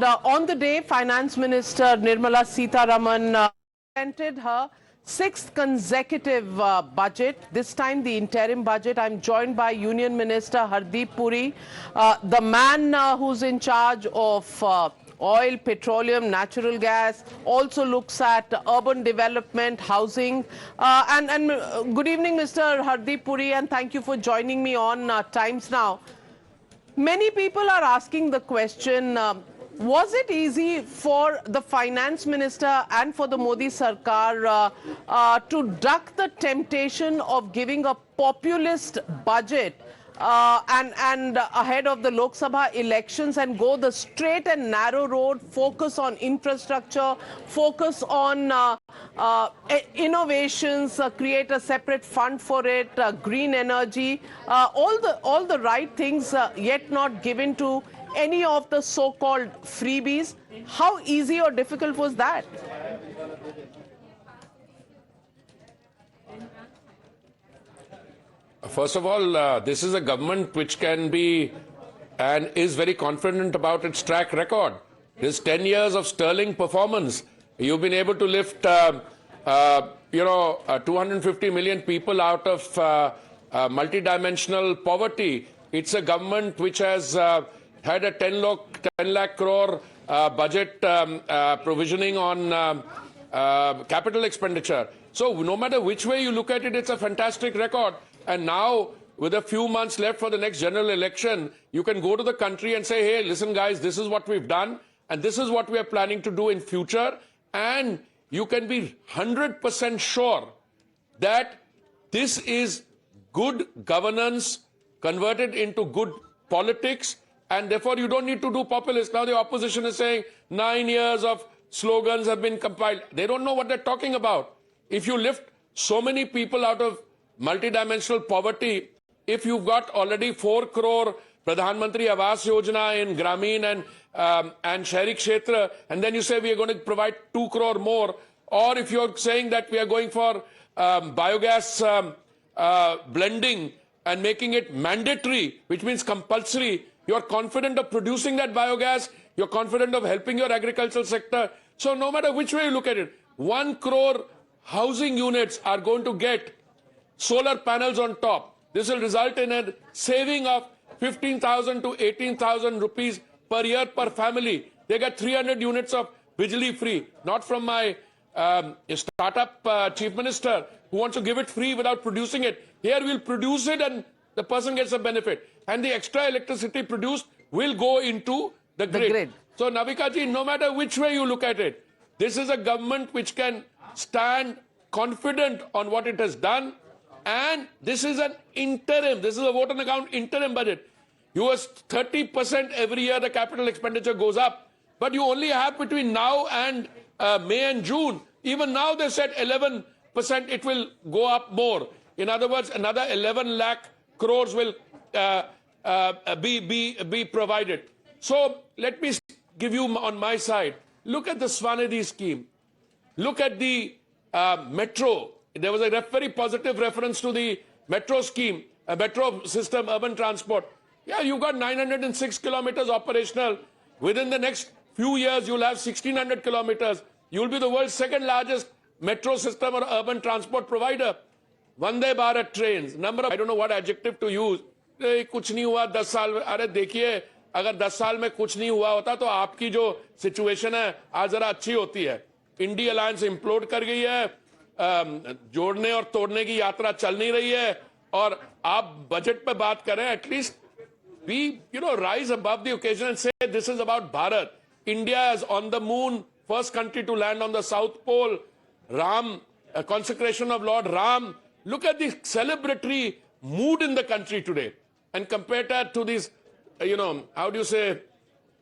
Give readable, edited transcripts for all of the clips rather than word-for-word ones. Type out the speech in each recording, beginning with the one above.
on the day, Finance Minister Nirmala Sitharaman presented her sixth consecutive budget, this time the interim budget. I'm joined by Union Minister Hardeep Puri, the man who's in charge of oil, petroleum, natural gas, also looks at urban development, housing. Good evening, Mr. Hardeep Puri, and thank you for joining me on Times Now. Many people are asking the question, was it easy for the finance minister and for the Modi Sarkar to duck the temptation of giving a populist budget and ahead of the Lok Sabha elections and go the straight and narrow road, focus on infrastructure, focus on innovations, create a separate fund for it, green energy, all the right things, yet not given to any of the so-called freebies? How easy or difficult was that? First of all, this is a government which can be and is very confident about its track record. This 10 years of sterling performance. You've been able to lift, 250 million people out of multidimensional poverty. It's a government which has had a 10 lakh crore budget provisioning on capital expenditure. So no matter which way you look at it, it's a fantastic record. And now, with a few months left for the next general election, you can go to the country and say, hey, listen, guys, this is what we've done, and this is what we are planning to do in future. And you can be 100% sure that this is good governance converted into good politics, and therefore you don't need to do populist. Now the opposition is saying 9 years of slogans have been compiled. They don't know what they're talking about. If you lift so many people out of multidimensional poverty, if you've got already 4 crore Pradhan Mantri Awas Yojana in Grameen and Shahri Kshetra, and then you say we are going to provide 2 crore more, or if you're saying that we are going for biogas blending and making it mandatory, which means compulsory, you're confident of producing that biogas, you're confident of helping your agricultural sector. So no matter which way you look at it, 1 crore housing units are going to get solar panels on top. This will result in a saving of 15,000 to 18,000 rupees per year per family. They get 300 units of Bijli free, not from my startup chief minister who wants to give it free without producing it. Here we'll produce it and the person gets a benefit. And the extra electricity produced will go into the grid. So Navika ji, no matter which way you look at it, this is a government which can stand confident on what it has done. And this is an interim, this is a vote on account interim budget. You have 30% every year the capital expenditure goes up. But you only have between now and May and June. Even now they said 11% it will go up more. In other words, another 11 lakh crores will be provided. So let me give you on my side. Look at the Swanidhi scheme. Look at the metro. There was a very positive reference to the metro scheme, a metro system, urban transport. Yeah, you got 906 kilometers operational. Within the next few years, you'll have 1,600 kilometers. You'll be the world's second largest metro system or urban transport provider. Vande Bharat trains, number of, I don't know what adjective to use. कुछ नहीं हुआ 10 साल में. अरे देखिए, अगर 10 साल में कुछ नहीं हुआ होता तो आपकी जो सिचुएशन है आज जरा अच्छी होती है. इंडी अलायंस इम्प्लोड कर गई है, जोड़ने और तोड़ने की यात्रा चल नहीं रही है, और आप बजट पे बात करें. At least we rise above the occasion and say this is about Bharat. India is on the moon, first country to land on the South Pole. Ram, consecration of Lord Ram. Look at the celebratory mood in the country today, and compare that to these, how do you say,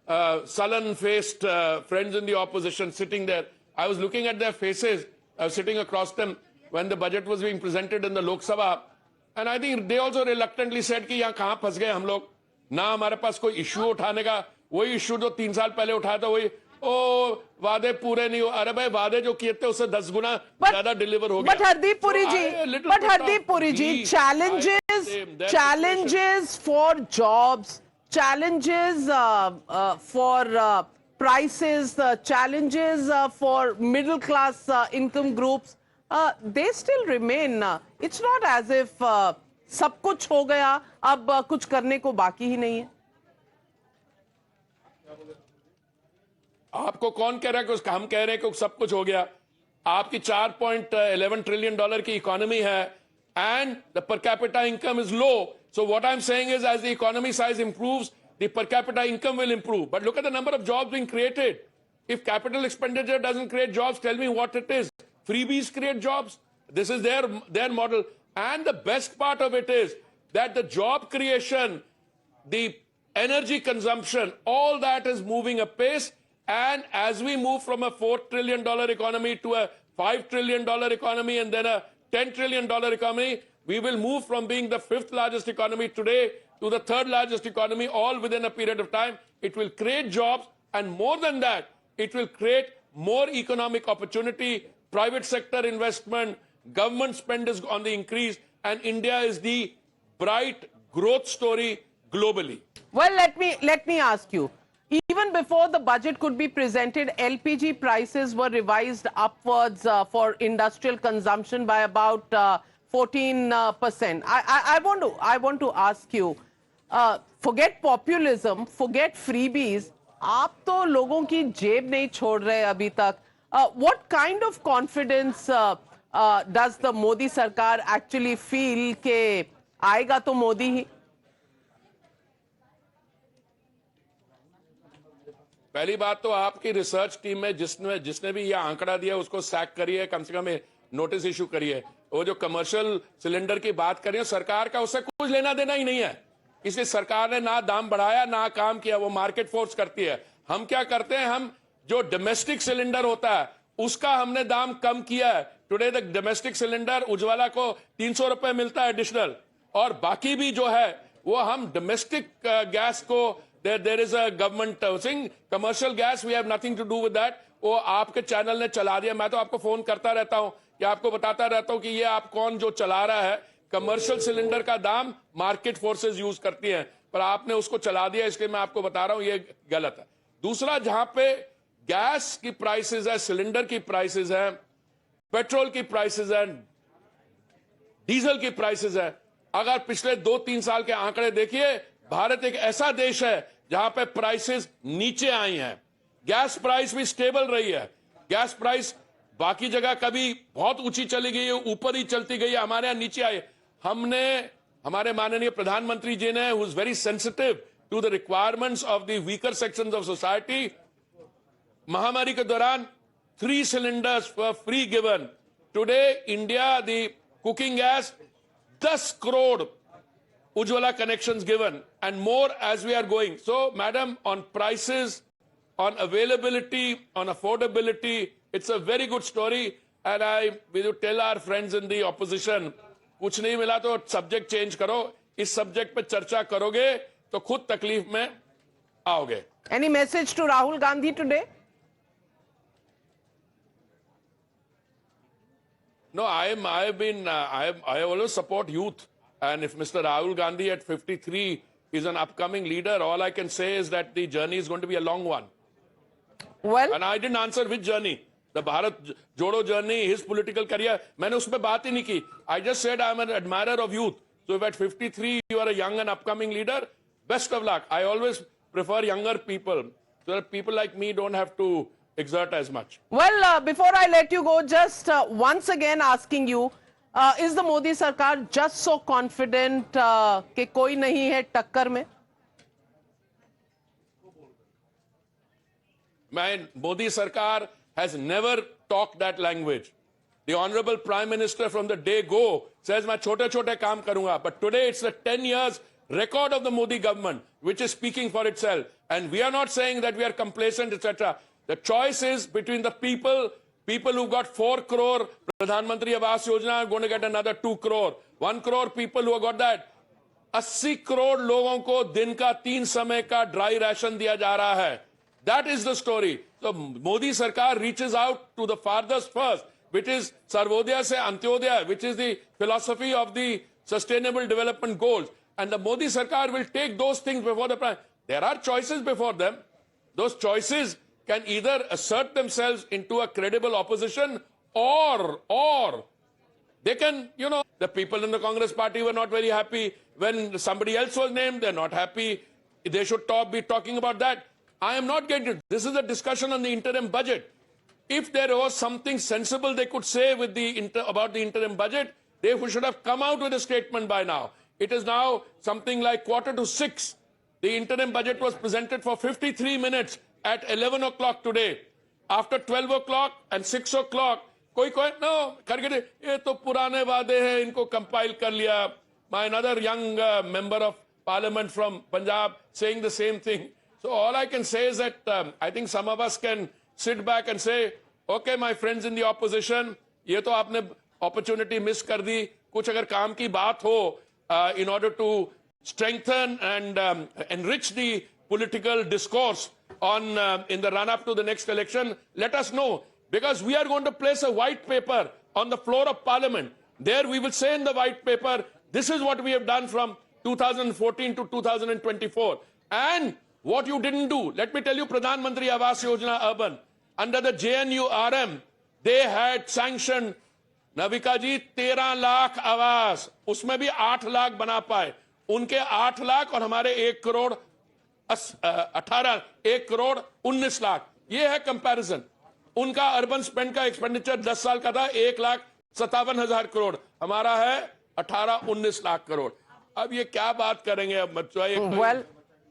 sullen-faced friends in the opposition sitting there. I was looking at their faces. I was sitting across them when the budget was being presented in the Lok Sabha, and I think they also reluctantly said कि यहाँ कहाँ फंस गए हम लोग, ना हमारे पास कोई इश्यू उठाने का, वही इश्यू जो 3 साल पहले उठाया था, वही ओ वादे पूरे नहीं हो. अरे भाई वादे जो किए थे उससे 10 गुना ज्यादा डिलीवर हो गया. But Hardeep Puri ji, challenges for jobs, challenges for prices, the challenges for middle class income groups, they still remain. It's not as if सब कुछ हो गया, अब कुछ करने को बाकी ही नहीं है. आपको कौन कह रहा है कि हम कह रहे हैं कि सब कुछ हो गया? आपकी 4.11 ट्रिलियन डॉलर की इकोनॉमी है and the per capita income is low. So what I'm saying is, as the economy size improves, the per capita income will improve. But look at the number of jobs being created. If capital expenditure doesn't create jobs, tell me what it is. Freebies create jobs. This is their model. And the best part of it is that the job creation, the energy consumption, all that is moving apace. And as we move from a $4 trillion economy to a $5 trillion economy and then a $10 trillion economy, we will move from being the 5th largest economy today to the 3rd largest economy, all within a period of time. It will create jobs, and more than that, it will create more economic opportunity, private sector investment, government spend is on the increase, and India is the bright growth story globally. Well, let me ask you. Even before the budget could be presented, LPG prices were revised upwards for industrial consumption by about 14%. I want to ask you, forget populism, forget freebies. आप तो लोगों की जेब नहीं छोड़ रहे अभी तक. What kind of confidence does the Modi सरकार actually feel कि आएगा तो मोदी ही? पहली बात तो आपकी रिसर्च टीम में जिसने भी ये आंकड़ा दिया उसको सैक करिए, कम से कम नोटिस इशू करिए. वो जो कमर्शियल सिलेंडर की बात कर रही है, सरकार का उससे कुछ लेना देना ही नहीं है. इसलिए सरकार ने ना दाम बढ़ाया ना काम किया, वो मार्केट फोर्स करती है. हम क्या करते हैं, हम जो डोमेस्टिक सिलेंडर होता है उसका हमने दाम कम किया है. Today the domestic cylinder Ujjwala को 300 रुपए मिलता है एडिशनल, और बाकी भी जो है वो हम डोमेस्टिक गैस को there is a government thing. Commercial gas, we have nothing to do with that. वो आपके चैनल ने चला दिया. मैं तो आपको फोन करता रहता हूं कि आपको बताता रहता हूं कि ये आप कौन जो चला रहा है. कमर्शियल सिलेंडर का दाम मार्केट फोर्सेस यूज करती हैं, पर आपने उसको चला दिया, इसलिए मैं आपको बता रहा हूं ये गलत है. दूसरा, जहां पे गैस की प्राइसेस है, सिलेंडर की प्राइसेस है, पेट्रोल की प्राइसेस है, डीजल की प्राइसेस है, अगर पिछले 2-3 साल के आंकड़े देखिए, भारत एक ऐसा देश है जहां पे प्राइसेस नीचे आई हैं. गैस प्राइस भी स्टेबल रही है. गैस प्राइस बाकी जगह कभी बहुत ऊंची चली गई है, ऊपर ही चलती गई है, हमारे यहां नीचे आई. हमने, हमारे माननीय प्रधानमंत्री जी ने, who is very sensitive to the requirements of the weaker sections of society, महामारी के दौरान 3 cylinders were free given. Today, India, the cooking gas, 10 crore Ujjwala connections given, and more as we are going. So, madam, on prices, on availability, on affordability, it's a very good story. And we will tell our friends in the opposition, कुछ नहीं मिला तो subject change करो. इस subject पे चर्चा करोगे तो खुद तकलीफ में आओगे. Any message to Rahul Gandhi today? No, I always support youth. And if Mr. Rahul Gandhi at 53 is an upcoming leader, all I can say is that the journey is going to be a long one. Well, and I didn't answer which journey. The Bharat Jodo journey, his political career. मैंने उसमें बात ही नहीं की. I just said I'm an admirer of youth. So if at 53 you are a young and upcoming leader, best of luck. I always prefer younger people, so that people like me don't have to exert as much. Well, before I let you go, just once again asking you, is the Modi Sarkar just so confident कि कोई नहीं है टक्कर में? Man, Modi Sarkar has never talked that language. The Honorable Prime Minister from the day go says, मैं छोटे-छोटे काम करूंगा. But today it's the 10 years record of the Modi government, which is speaking for itself. And we are not saying that we are complacent, etc. The choice is between the people who got 4 crore Pradhan Mantri Awas Yojana are going to get another 2 crore. 1 crore people who have got that. 80 crore लोगों को दिन का 3 समय का dry ration दिया जा रहा है. That is the story. So Modi Sarkar reaches out to the farthest first, which is Sarvodaya se Antyodaya, which is the philosophy of the Sustainable Development Goals. And the Modi Sarkar will take those things before the prime. There are choices before them. Those choices can either assert themselves into a credible opposition or they can, the people in the Congress party were not very happy when somebody else was named. They're not happy. They should be talking about that. I am not getting it. This is a discussion on the interim budget. If there was something sensible they could say with about the interim budget, they should have come out with a statement by now. It is now something like 5:45. The interim budget was presented for 53 minutes at 11 o'clock today. After 12 o'clock and 6 o'clock, no, ये तो पुराने वादे हैं, इनको compile कर लिया. Another young member of parliament from Punjab saying the same thing. So all I can say is that I think some of us can sit back and say, okay, my friends in the opposition, ये तो आपने opportunity miss कर दी. कुछ अगर काम की बात हो in order to strengthen and enrich the political discourse in the run-up to the next election, let us know. Because we are going to place a white paper on the floor of Parliament. There we will say in the white paper, this is what we have done from 2014 to 2024. And what you didn't do. Let me tell you, Pradhan Mantri Awas Yojana Urban, under the JNU-RM, they had sanctioned, Navika ji, 13 lakh आवास, उसमें भी 8 लाख बना पाए. उनके 8 लाख और हमारे 1 करोड़ 19 लाख. ये है कंपैरिजन. उनका अर्बन स्पेंड का एक्सपेंडिचर 10 साल का था 1,57,000 करोड़. हमारा है 18-19 लाख करोड़. अब ये क्या बात करेंगे? अब well,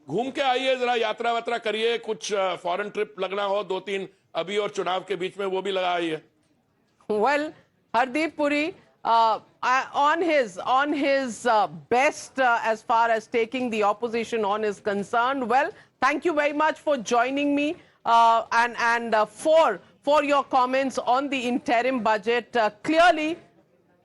घूम के आइए, जरा यात्रा वात्रा करिए, कुछ फॉरेन ट्रिप लगना हो 2-3 अभी और चुनाव के बीच में, वो भी लगाइए. Well, Hardeep Puri, on his best as far as taking the opposition on is concerned. Well, thank you very much for joining me and for your comments on the interim budget. Clearly,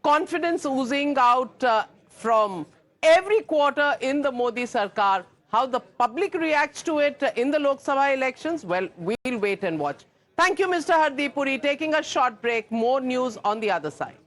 confidence oozing out from every quarter in the Modi Sarkar. How the public reacts to it in the Lok Sabha elections, well, we'll wait and watch. Thank you, Mr. Hardeep Puri. Taking a short break. More news on the other side.